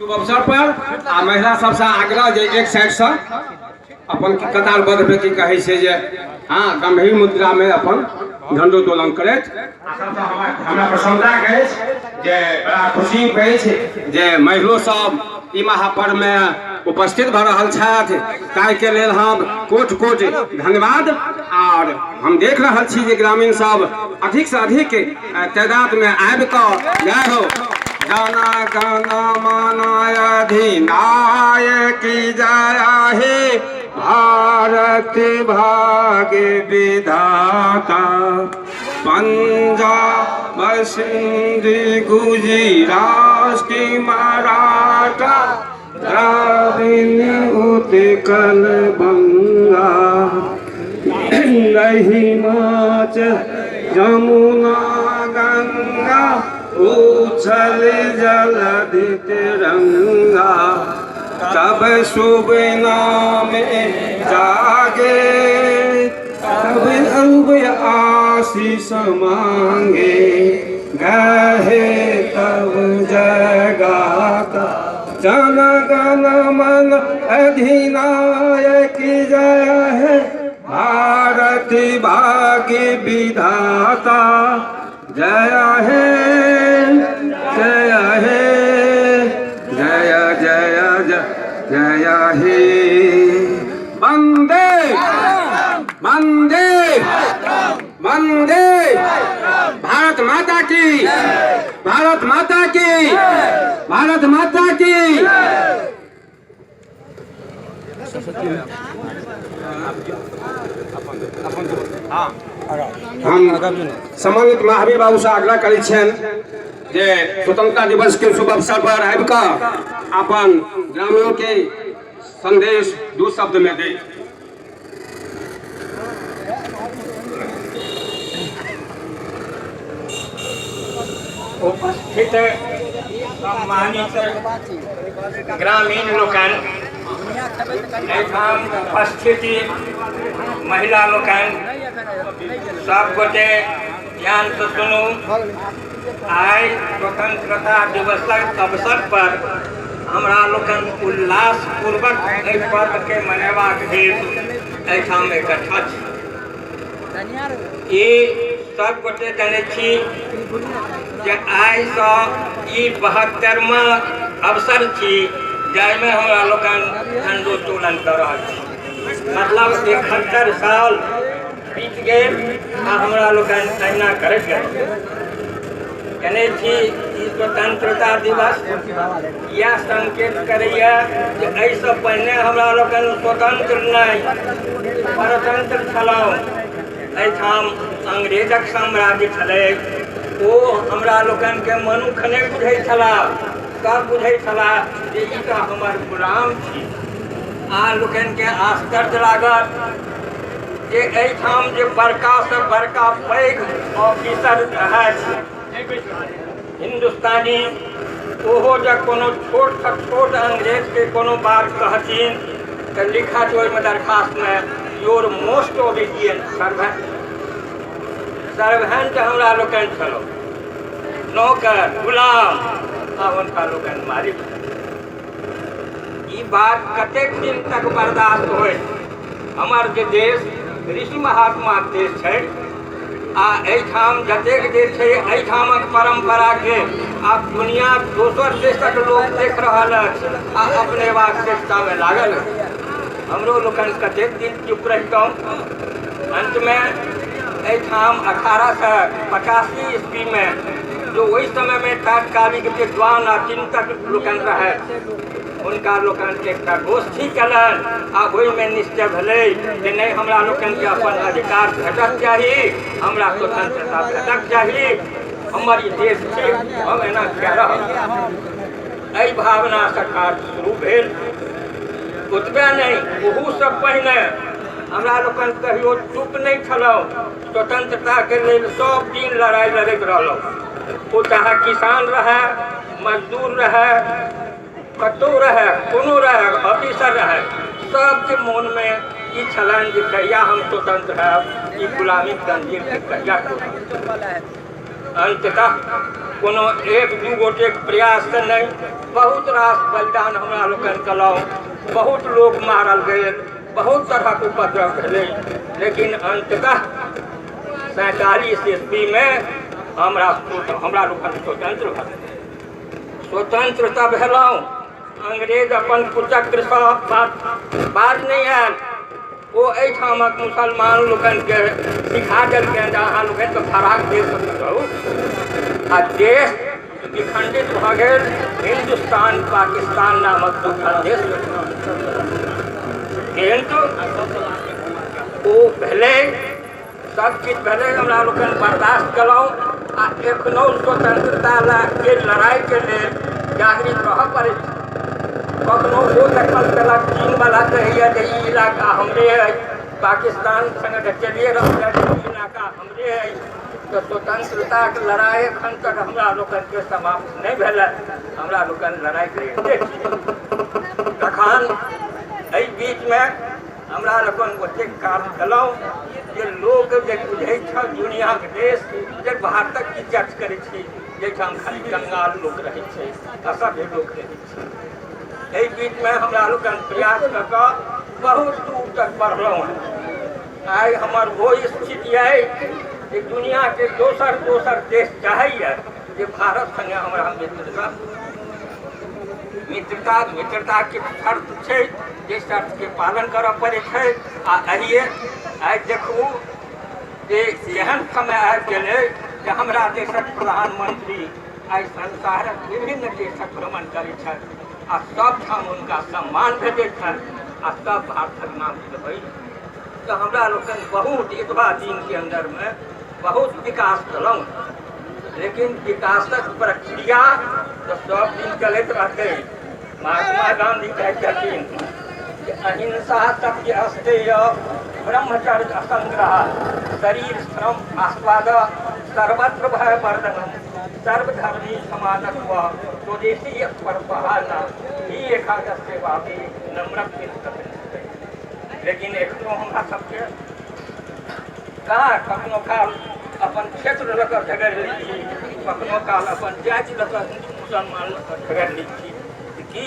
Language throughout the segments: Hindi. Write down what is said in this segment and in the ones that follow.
शुभ अवसर पर आ महिला सबसे आग्रह जे एक साइड से अपन कतारबद्ध व्यक्ति कहे छै जे हाँ गंभीर मुद्रा में अपन झंडोत्तोलन करैत हमरा प्रसन्नता अछि जे बड़ा खुशी अछि जे महिलो सब ई महापर्व में उपस्थित भ रहल छथि ताहि के लेल हम कोट कोट धन्यवाद। और हम देख रहल छी जे ग्रामीण सब अधिक से अधिक तादाद में आबि कऽ जय हो गाना गाना माना अधिनायकी जय हे भारत भाग्य विधाता पंजाब सिंध गुजरात मराठा द्राविड़ उत्कल बंगा हिमाचल यमुना गंगा उछल जलधि तिरंगा तब शुभ नाम जागे तब अब आशीष मांगे गहे तब जगाता जन गण मन अधिनायक जय है भारत भाग्य विधाता जय हे जय हे जय जय जय हे वंदे वंदे वंदे भारत माता की भारत माता की भारत माता की। हम सम्मानित महावीर बाबू से आग्रह करै छियनि जे स्वतंत्रता दिवस के शुभ अवसर पर आबि कऽ अपन ग्रामीणों के संदेश दू शब्द में दे। उपस्थित सम्मानित ग्रामीण लोकन एठाम उपस्थिति महिला लोकन सब गोटे ध्यान से सुनू। आइ स्वतंत्रता दिवसक अवसर पर हमरा लोकन उल्लास पूर्वक एहि पर्व के मनेबाक हेतु एठाम इकट्ठा छी। ई सब गोटे जानै छी जे आइ सँ ई 72वां अवसर छी जाहिमे हमरा लोकन झंडोत्तोलन कर रहल छी। मतलब 71 साल बीत गेल आ हमरा लोकन अहिना करैत गेल। जानै छी ई स्वतंत्रता दिवस यह संकेत करैया जे एहिसँ पहिने हमरा लोकन स्वतंत्र नहि परतंत्र छलहुँ। एहिठाम अंग्रेजक साम्राज्य छलै ओ हमरा लोकन के मनुख नहि बुझै छलाह सब बुझै छलाह जे ई तऽ हमर गुलाम छी। अहाँ लोकन के आश्चर्य लागत जे एहिठाम जे बड़का से बड़का पैघ ऑफिसर रहथि हिंदुस्तानी ओहो जब कोनो छोट से छोट अंग्रेज के कोनो बात कहथिन तऽ लिखत ओहिमे दरखास्त में your most obedient servant. Servant हमरा लोकन छलो नौकर गुलाम आ उनका लोकन मालिक। ई बात कतेक दिन तक बर्दाश्त होय। हमर जे देश ऋषि महात्मा देश छै आ एहिठाम जतेक देश छै एहिठामक परंपरा के आब दुनिया दोसर देशक लोग देख रहल अछि आ अपनेबाक चेष्टा में लागल अछि। हमरो लोकन कतेक दिन चुप रहितहुँ। अंत में एहिठाम 1885 ईस्वी में जो ओहि समय में तात्कालिक विद्वान आ चिंतक लोकन रहे उनका लोकन के एकटा गोष्ठी कलन आ ओहिमे निश्चय भेलै जे नहि हमरा लोकन के अपन अधिकार भेटक चाही हमरा स्वतंत्रता भेटक चाही हमर ई देश छै हम एना कह रहल। एहि भावना से काज शुरू भेल। ओतबे नहीं ओहूसँ पहिने हमरा लोकन कहियो चुप नहीं छलहुँ। स्वतंत्रता के लेल सब दिन लड़ाई लड़ैत रहलहुँ। ओ चाहे किसान रहे मजदूर रहे कतहु रहे कोनो रहे ऑफिसर रहे सबके मन में ई छलनि जे कहिया हम स्वतंत्र हैब ई गुलामी जंजीर के कहिया अंततः कोनो एक दू गोटे प्रयास से नहीं, बहुत रास बलिदान हमरा लोकन कलौ, बहुत लोग मारल गए, बहुत तरह उपद्रव भेलै, लेकिन अंततः 47 ईस्वी में हमरा लोकन स्वतंत्र भेल। स्वतंत्रता भेलहुँ, अंग्रेज अपन कुचक्र सँ बाज नहीं आयल। वो एहिठामक मुसलमान लोकनिके सिखा देलकै जे अहाँ लोकनि तऽ फराक देश रहू, आ देश विखंडित भऽ गेल, हिंदुस्तान पाकिस्तान नामक दूटा देश। किंतु ओ भेलै, सब चीज भेलै, हमरा लोकनि बर्दाश्त केलहुँ, आ एखनो स्वतंत्रता के लड़ाई के लेल जागृत रहऽ पड़ै छै। कखनो ओ दखल केलक, चीन वाला कहैया जे ई इलाका हमरे है, पाकिस्तान संग चलिए रहल है, ई इलाका हमरे है। तो स्वतंत्रता के लड़ाई एखन तक हमरा लोकन के समाप्त नहीं भेल, हमरा लोकन लड़ाई करिते छी। तखन एहि बीच में हमरा लोकन ओतेक काज केलहुँ जे लोग जे बुझै छल दुनियाके देश जे भारतक इज्जत करै छै, जाहिठाम खाली कंगाल लोक रहै छै, असभ्य लोक रहै छै। एहि बीच में हमरा लोकन प्रयास कऽ कऽ बहुत दूर तक बढ़लहुँ हैं। आइ हमर वो स्थिति है कि दुनिया के दोसर देश चाहैए जे भारत संगे हमरा मित्रता के शर्त छै, जे शर्त के पालन करऽ पड़ै छै। आ आइ देखू जे एहन समय आबि गेलै जे हमरा देशक प्रधानमंत्री आइ संसारक विभिन्न देशक भ्रमण करै छथि, आ सबठाम हुनका सम्मान भेटैत छनि, आ सब भारतक नाम लेबै। तऽ हमरा लोकनि बहुत एतबा दिन के अंदर में बहुत विकास केलहुँ, लेकिन विकासक प्रक्रिया तो सब दिन चलैत रहतै। महात्मा गांधी कहै छथिन कि अहिंसा सत्य अस्तेय ब्रह्मचर्य असंग्रह शरीर श्रम आस्वाद सर्वत्र भय वर्धनम सर्वधर्मी समानत्व स्वदेशी परपहाना ही एकादश सेवा भी नम्रत। लेकिन एखनो हमरा सबके कखनो काल अपन क्षेत्र लऽ कऽ झगड़ि लै छी, कखनो काल अपन जाति लऽ कऽ हिन्दू मुसलमान लऽ कऽ झगड़ि लै छी। कि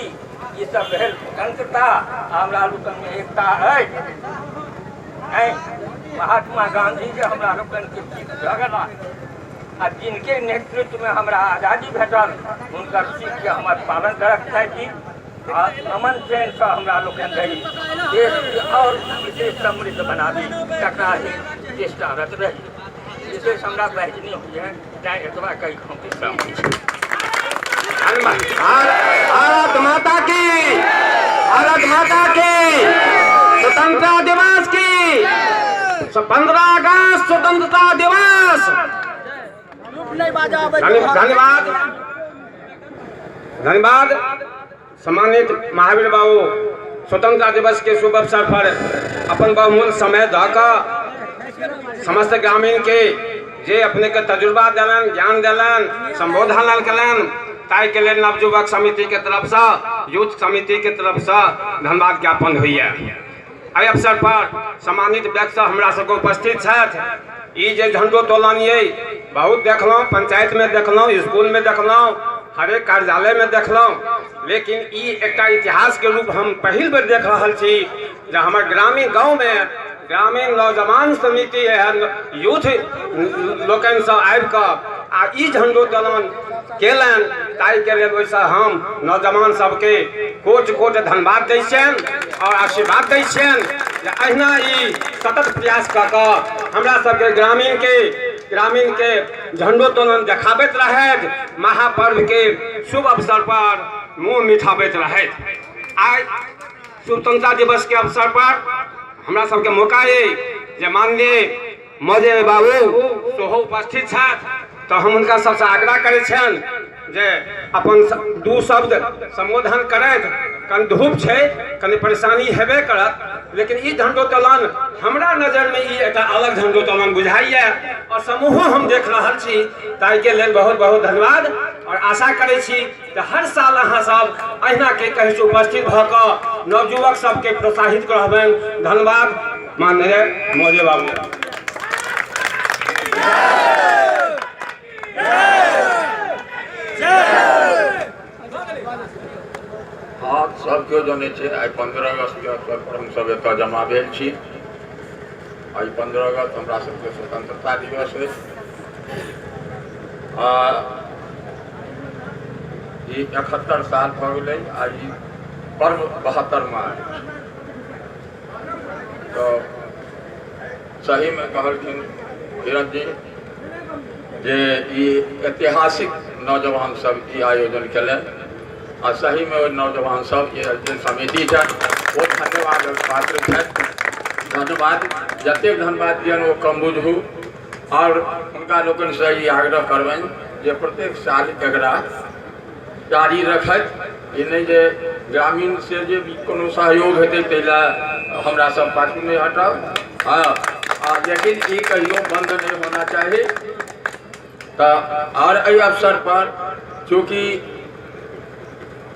ई सब भेल स्वतंत्रता? हमरा लोकनिमे एकता है। महात्मा गांधी जी हमरा लोकनिके सीख भऽ गेला, आ जिनके नेतृत्व में हमरा आज़ादी भेटल हुनकर सीख के हमर पालन करक चाही। आ अमन चैन से हमरा लोकनि रही, देश के और विशेष समृद्ध बनाबी तकरा ही चेष्टारत रही। विशेष हमरा बहजनी हुई है, तैं एतबा कही हम विश्राम दै छी। भारत माता की, भारत माता की, स्वतंत्रता दिवस की, 15 अगस्त स्वतंत्रता दिवस। धन्यवाद, धन्यवाद। सम्मानित महावीर बाबू, स्वतंत्रता दिवस के शुभ अवसर पर अपन बहुमूल्य समय दऽ समस्त ग्रामीण के जे अपने के तजुर्बा दिलन, ज्ञान दिलन, संबोधन कलन, ताहि के लिए नवयुवक समिति के तरफ से, यूथ समिति के तरफ से धन्यवाद ज्ञापन हुई है। एहि अवसर पर सम्मानित व्यक्ति हमरा सबके उपस्थित छथि। ई जे झंडोत्तोलन ये बहुत देखलहुँ, पंचायत में देखलहुँ, स्कूल में देखलहुँ, हरेक कार्यालय में देखलहुँ, लेकिन ई एकटा इतिहास के रूप हम पहिल बेर देख रहल छी जे हमर ग्रामीण गाँव में ग्रामीण नौजवान समिति यूथ लोकनि सब आबि कऽ आ ई झंडोत्तोलन केलनि। ताहि के लेल ओहिसँ हम नौजवान सबके कोट कोट धन्यवाद दै छियनि और आशीर्वाद दै छियनि जे अहिना ई सतत प्रयास कऽ कऽ हमरा सबके ग्रामीण के झंडोत्तोलन देखाबैत रहथि, महापर्व के शुभ अवसर पर मुँह मिठाबैत रहथि। आइ स्वतंत्रता दिवस के अवसर पर हमरा सबके मौका है जे माननीय मौजे बाबू सेहो उपस्थित छथि, तो हम हुनका सबसे आग्रह करै छियनि जे अपन दू शब्द संबोधन करैत। कनि धूप छै, कनि परेशानी हेबे करत, लेकिन ई झंडोत्तोलन हमरा नजर में ई एक अलग झंडोत्तोलन बुझाइए और समूहो हम देख रहल छी। ताहि के लेल बहुत बहुत धन्यवाद और आशा करै छी जे हर साल अहाँ सब अहिना के कहै छी उपस्थित भऽ कऽ नवयुवक सबके प्रोत्साहित करबनि। धन्यवाद माननीय मौजे बाबू। हाँ सब केओ जानै छै आइ 15 अगस्त के अवसर पर हम सब एतऽ जमा भेल छी। आइ 15 अगस्त हमरा सबके स्वतंत्रता दिवस अछि। ई 71 साल भऽ गेलै आ ई पर्व 72वां अछि। तो सही में कहलखिन धीरज जी जे ई ऐतिहासिक नौजवान सब ई आयोजन कयलनि आ सही में नौजवान सब जे समिति छथि वो धन्यवाद पात्र छथि। धन्यवाद जतेक धन्यवाद दियनि ओ कम बुझू और हुनका लोकनि से ई आग्रह करबनि जे प्रत्येक साल एकरा जारी रखथि। ई नहीं जे ग्रामीण से जे भी कोनो सहयोग हेतै ताहि लए हमरा सब पाछू नहीं हटब। हाँ लेकिन ई कहियो बंद नहीं होना चाहिए। तो और एहि अवसर पर चूँकि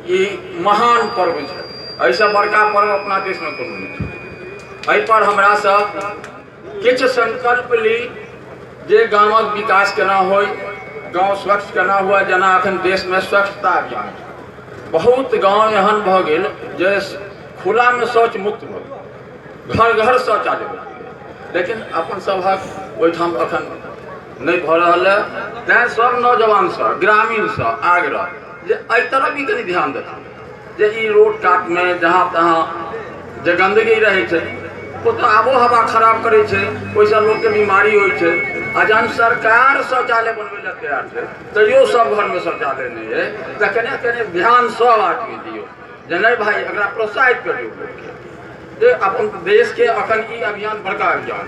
ई महान पर्व है, ऐसा बड़का पर्व अपना देश में कोनो नहीं है। एहि पर हमरा सब किछु संकल्प ली जे गाँवक विकास केना होय, गाँव स्वच्छ केना हुआ। जना अखन देश में स्वच्छता अभियान बहुत गाँव एहन भ गेल जे खुला में शौच मुक्त भ गेल, घर घर शौचालय भ गेल, लेकिन अपन सभक ओहिठाम अखन नहीं भ रहल है। तैं सब नौजवान से ग्रामीण से आग्रह जे एहि तरफ भी कनी ध्यान देथिन जे ई रोड काट में जहाँ तहाँ जे गंदगी रहे छै वो तो आबो हवा खराब करे छै, ओइसे लोग के बीमारी होय छै। आ जहन सरकार शौचालय बनबे ला तैयार छै तैयो सब घर में शौचालय नहीं है, तो कने कने ध्यान सब आदमी दियो जे नहीं भाई एकरा प्रोत्साहित करियो जे अपन देश के अखन ई अभियान बड़का अभियान।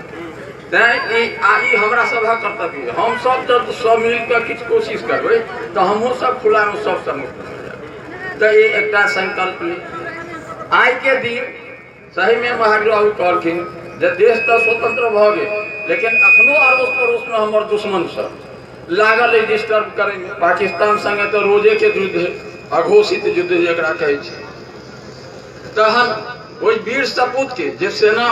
तैं ई हमरा सभक कर्तव्य है। हम सब जब सब मिल के किछु कोशिश करबै तो हमहूँ सब खुला में सबसे मुक्त हो जाए। तो ये एकटा संकल्प ली। आइ के दिन सही में महावीर बाबू कहलखिन जे देश तो स्वतंत्र भ गेल, लेकिन अखनो अड़ोस पड़ोस में हमर दुश्मन सब लागल है डिस्टर्ब करे में। पाकिस्तान संगे तो रोजे के युद्ध है, अघोषित युद्ध जकरा कहै छै। तहन ओहि वीर सपूत के जे सेना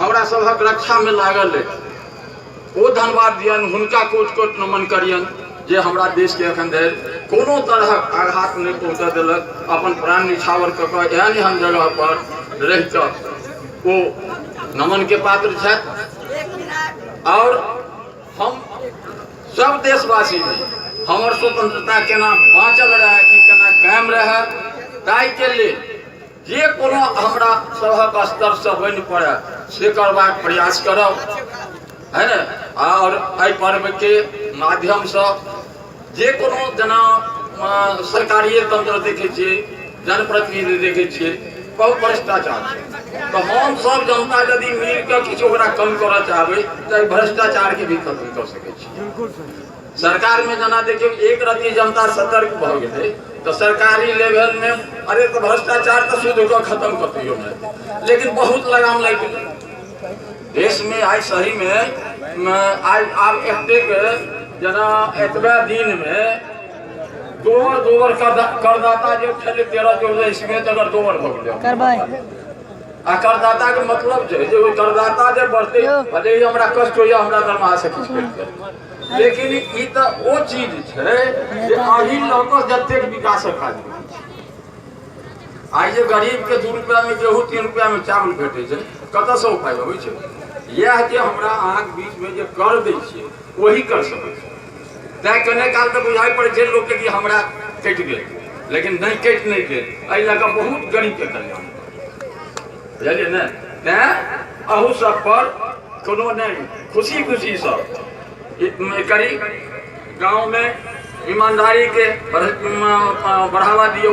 हमरा सभक रक्षा में लागल है वो धन्यवाद दियन, हुनका कोट कोट नमन करियन जे हमरा देश के अखन धरि कोनो तरहक आघात नहीं पहुँचा देलक। अपन प्राण निछावर कऽ कऽ एहन एहन जगह पर रह कऽ वो नमन के पात्र छथि। और हम सब देशवासी हमर स्वतंत्रता केना बाँचल रहे कि केना कायम रहे, ताहि के लिए जे कोनो हमरा सभक स्तर से बनि पड़े से करबाक प्रयास करब, है न। और एहि पर्व के माध्यम से जे कोनो जना सरकारी तंत्र देखे छियै, जनप्रतिनिधि देखे छियै बहुत भ्रष्टाचार है। तो हम सब जनता यदि मिल के किछु ओकरा कम करऽ चाहबै तो भ्रष्टाचार के भी खत्म कर सकै छी। सरकार में जना देखियो एक रत्ती जनता सतर्क भ गेलै तो सरकारी लेवल में अरे तो भ्रष्टाचार तो शुद्ध होकर खत्म कर दियो नहीं, लेकिन बहुत लगाम लग गेलै देश में। आई सही में आई आब एतेक जना एतबे दिन में दोबर करदाता जो छले 13-14 ईस्वी में अगर दोबर भ गेलै करबै आ करदाता के मतलब छै जे ओ करदाता जे बढ़ते भले ही हमरा कष्ट होइया हमरा दरमाहा से किछु भेटतै, लेकिन ई तो ओ चीज छै जे अही लोक जतेक विकासक काज छै। आई जे गरीब के 2 रुपया में गेहूँ 3 रुपया में चावल भेटै छै कतऽ से उपाय होइ छै? यह जे हमरा अहाँके बीच में जे कर दै छियै वही कर सकै छै। तैं कने काल तऽ बुझाइ पड़ै छै लोक के कि हमरा कटि गेल, लेकिन नहीं कटि नहीं गेल। एहि लऽ कऽ बहुत गरीब के कल्याण बुझलियै ने। तैं अहू सब पर कोनो नहीं खुशी खुशी सब करी, गाँव में ईमानदारी के बढ़ावा दियो।